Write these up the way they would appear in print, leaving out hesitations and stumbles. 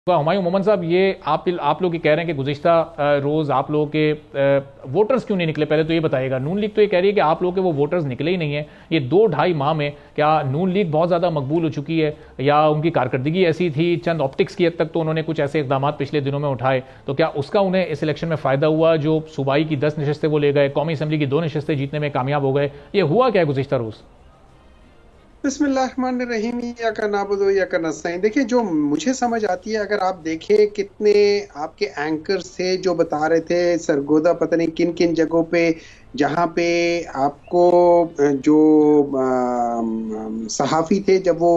हुमायूं मोहम्मद साहब, ये आप लोग ये कह रहे हैं कि गुज़िश्ता रोज़ आप लोगों के वोटर्स क्यों नहीं निकले? पहले तो ये बताइएगा। नून लीग तो ये कह रही है कि आप लोगों के वो वोटर्स निकले ही नहीं है। ये 2-2.5 माह में क्या नून लीग बहुत ज़्यादा मकबूल हो चुकी है, या उनकी कारकर्दगी ऐसी थी, चंद ऑप्टिक्स की हद तक तो उन्होंने कुछ ऐसे इकदाम पिछले दिनों में उठाए, तो क्या उसका उन्हें इस इलेक्शन में फ़ायदा हुआ? जो सूबाई की 10 नशस्तें वो ले गए, कौमी असम्बली की 2 नशस्तें जीतने में कामयाब हो गए, ये हुआ क्या है गुज़िश्ता रोज़? बिस्मिल्लाहिर्रहमानिर्रहीम या का नाबुदो या का नस्तईन। देखिए, जो मुझे समझ आती है, अगर आप देखें कितने आपके एंकर्स थे जो बता रहे थे सरगोदा पता नहीं किन किन जगहों पे, जहाँ पे आपको जो सहाफ़ी थे जब वो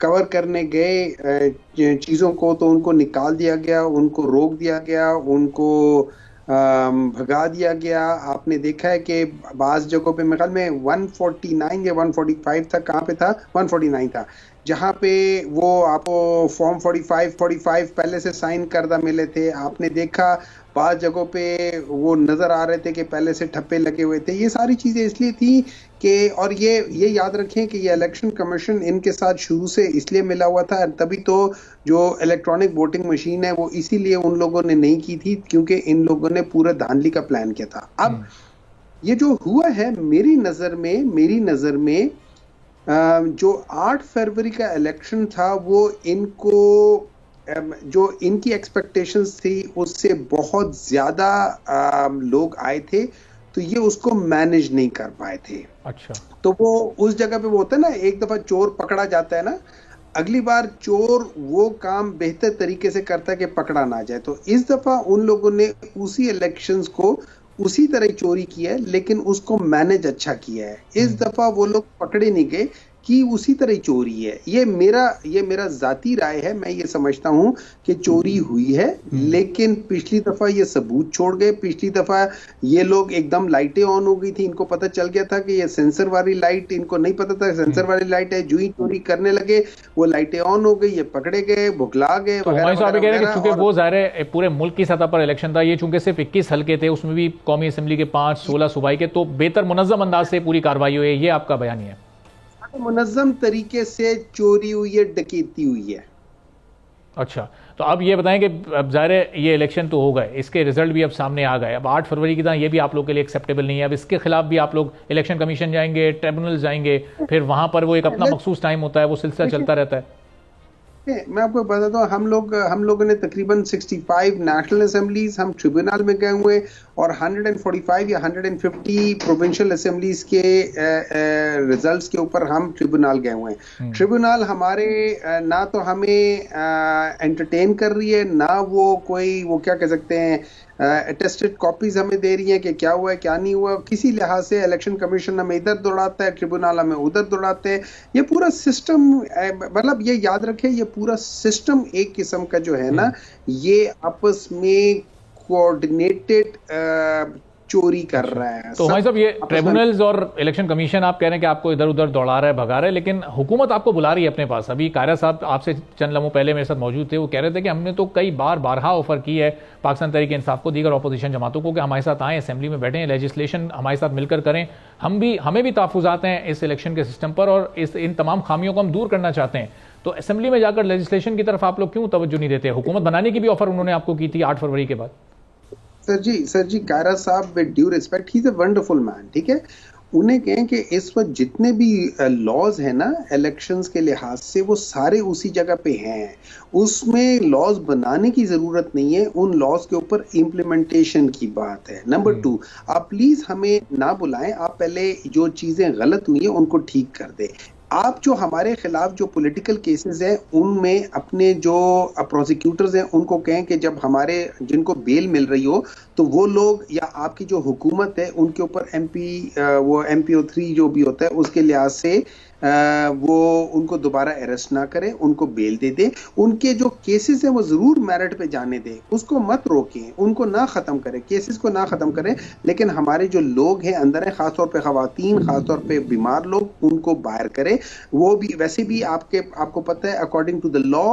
कवर करने गए चीज़ों को, तो उनको निकाल दिया गया, उनको रोक दिया गया, उनको भगा दिया गया। आपने देखा है कि बाज़ जगहों पे मेरे ख्याल में 149 या 145 था, कहाँ पे था, 149 था, जहाँ पे वो आपको फॉर्म 45 पहले से साइन करदा मिले थे। आपने देखा बाज़ जगहों पे वो नज़र आ रहे थे कि पहले से ठप्पे लगे हुए थे। ये सारी चीज़ें इसलिए थी कि, और ये याद रखें कि ये इलेक्शन कमीशन इनके साथ शुरू से इसलिए मिला हुआ था, तभी तो जो इलेक्ट्रॉनिक वोटिंग मशीन है वो इसीलिए उन लोगों ने नहीं की थी, क्योंकि इन लोगों ने पूरा धांधली का प्लान किया था। अब ये जो हुआ है, मेरी नज़र में जो 8 फरवरी का इलेक्शन था, वो इनको जो इनकी एक्सपेक्टेशंस थी उससे बहुत ज्यादा लोग आए थे, तो ये उसको मैनेज नहीं कर पाए थे। अच्छा, तो वो उस जगह पे वो होता है ना, एक दफा चोर पकड़ा जाता है ना, अगली बार चोर वो काम बेहतर तरीके से करता है कि पकड़ा ना जाए। तो इस दफा उन लोगों ने उसी इलेक्शंस को उसी तरह चोरी किया है, लेकिन उसको मैनेज अच्छा किया है। इस दफा वो लोग पकड़े नहीं गए कि उसी तरह चोरी है। ये मेरा जाती राय है। मैं ये समझता हूं कि चोरी हुई है, लेकिन पिछली दफा ये सबूत छोड़ गए। पिछली दफा ये लोग एकदम लाइटें ऑन हो गई थी, इनको पता चल गया था कि ये सेंसर वाली लाइट, इनको नहीं पता था सेंसर वाली लाइट है। जो ही चोरी करने लगे वो लाइटें ऑन हो गई, ये पकड़े गए, भुगला गए। तो हमारे साहब कह रहे हैं कि चूंकि वो ज़ाहिर है पूरे मुल्क की सतह पर इलेक्शन था, ये चूंकि सिर्फ 21 हल्के थे, उसमें भी कौमी असम्बली के 5-16 सूबाई के, तो बेहतर मुनज़्ज़म अंदाज से पूरी कार्रवाई हुई है, ये आपका बयान है? मुनज़्ज़म तरीके से चोरी हुई है, डकैती हुई है। अच्छा, तो अब ये बताएं कि अब ज़ाहिर है ये इलेक्शन तो हो गए, इसके रिजल्ट भी अब सामने आ गए। अब 8 फरवरी की तरह ये भी आप लोग के लिए एक्सेप्टेबल नहीं है। अब इसके खिलाफ भी आप लोग इलेक्शन कमीशन जाएंगे, ट्रिब्यूनल जाएंगे, फिर वहां पर वो एक अपना मखसूस टाइम होता है, वो सिलसिला चलता रहता है। मैं आपको बताता हूँ, हम लोगों ने तकरीबन 65 नेशनल असेंबलीज हम ट्रिब्यूनल में गए हुए, और 145 या 150 प्रोविंशियल असेंबलीज के रिजल्ट्स के ऊपर हम ट्रिब्यूनल गए हुए हैं। ट्रिब्यूनल हमारे ना तो हमें एंटरटेन कर रही है, ना वो कोई वो क्या कह सकते हैं अटेस्टेड कॉपीज हमें दे रही है कि क्या हुआ है क्या नहीं हुआ। किसी लिहाज से इलेक्शन कमीशन हमें इधर दौड़ाता है, ट्रिब्यूनल हमें उधर दौड़ाते हैं। ये पूरा सिस्टम, मतलब ये याद रखें, ये पूरा सिस्टम एक किस्म का जो है ना, ये आपस में कोऑर्डिनेटेड चोरी कर रहा है। तो भाई साहब, ये ट्रिब्यूनल्स और इलेक्शन कमीशन आप कह रहे हैं कि आपको इधर उधर दौड़ा रहा है, भगा रहा है, लेकिन हुकूमत आपको बुला रही है अपने पास। अभी कायरा साहब आपसे चंद लम्हों पहले मेरे साथ मौजूद थे, वो कह रहे थे कि हमने तो कई बारहा ऑफर की है पाकिस्तान तहरीक इंसाफ को, दीगर अपोजिशन जमातों को, कि हमारे साथ आएँ, असेंबली में बैठें, लेजिस्लेशन हमारे साथ मिलकर करें। हमें भी तहफ़्फ़ुज़ात हैं इस इलेक्शन के सिस्टम पर, और इन तमाम खामियों को हम दूर करना चाहते हैं। तो असेंबली में जाकर लेजिस्लेशन की तरफ आप लोग क्यों तवज्जो नहीं देते? हुकूमत बनाने की भी ऑफर उन्होंने आपको की थी 8 फरवरी के बाद। सर जी, कायरा साहब, with due respect, he is a wonderful man, ठीक है। उन्हें कहें कि इस वक्त जितने भी लॉज हैं ना इलेक्शंस के लिहाज से, वो सारे उसी जगह पे हैं। उसमें लॉज बनाने की जरूरत नहीं है, उन लॉज के ऊपर इम्प्लीमेंटेशन की बात है। नंबर 2, आप प्लीज हमें ना बुलाएं, आप पहले जो चीजें गलत हुई हैं उनको ठीक कर दें। आप जो हमारे खिलाफ जो पॉलिटिकल केसेस हैं, उनमें अपने जो प्रोसिक्यूटर्स हैं उनको कहें कि जब हमारे जिनको बेल मिल रही हो, तो वो लोग या आपकी जो हुकूमत है उनके ऊपर वो MPO3 जो भी होता है उसके लिहाज से वो उनको दोबारा अरेस्ट ना करें, उनको बेल दे दे। उनके जो केसेस हैं वो जरूर मेरिट पे जाने दें, उसको मत रोकें, उनको ना खत्म करें, केसेस को ना खत्म करें, लेकिन हमारे जो लोग हैं अंदर हैं, खासतौर पे खवातीन, खासतौर पे बीमार लोग, उनको बाहर करें। वो भी वैसे भी आपको पता है, according to the law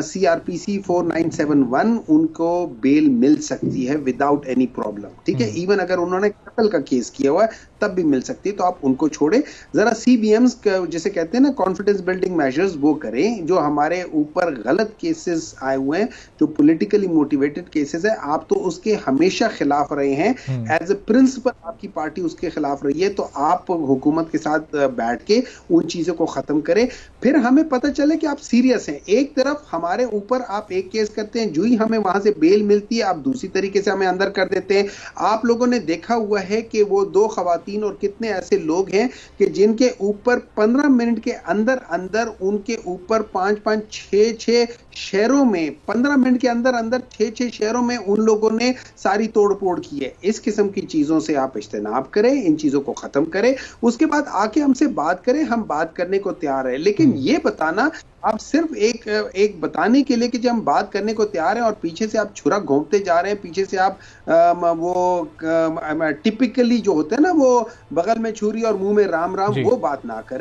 CRPC 4971 उनको बेल मिल सकती है विदाउट एनी प्रॉब्लम, ठीक है। इवन अगर उन्होंने कत्ल का केस किया हुआ है तब भी मिल सकती है, तो आप उनको छोड़े, जरा CBMs जैसे कहते हैं ना कॉन्फिडेंस बिल्डिंग मेजर्स, वो करें। जो हमारे ऊपर गलत केसेस आए हुए हैं, जो पॉलिटिकली मोटिवेटेड केसेस है, आप तो उसके हमेशा खिलाफ रहे हैं, एज ए प्रिंसिपल आपकी पार्टी उसके खिलाफ रही है, तो आप हुकूमत के साथ बैठ के उन चीजों को खत्म करें। फिर हमें पता चले कि आप सीरियस हैं। एक तरफ हमारे ऊपर आप एक केस करते हैं, जो ही हमें वहां से बेल मिलती है आप दूसरी तरीके से हमें अंदर कर देते हैं। आप लोगों ने देखा हुआ है कि वो 2 खवातीन और कितने ऐसे लोग हैं कि जिनके ऊपर 15 मिनट के अंदर अंदर उनके ऊपर 5-5, 6-6 शहरों में 15 मिनट के अंदर अंदर 6-6 शहरों में उन लोगों ने सारी तोड़फोड़ की है। इस किस्म की चीजों से आप इज्तनाब करें, इन चीजों को खत्म करें, उसके बाद आके हमसे बात करें, हम बात करने को तैयार है। लेकिन ये बताना, आप सिर्फ एक बताने के लिए कि जब हम बात करने को तैयार हैं और पीछे से आप छुरा घोंपते जा रहे हैं, पीछे से आप वो टिपिकली जो होता है ना, वो बगल में छुरी और मुंह में राम राम, वो बात ना करें।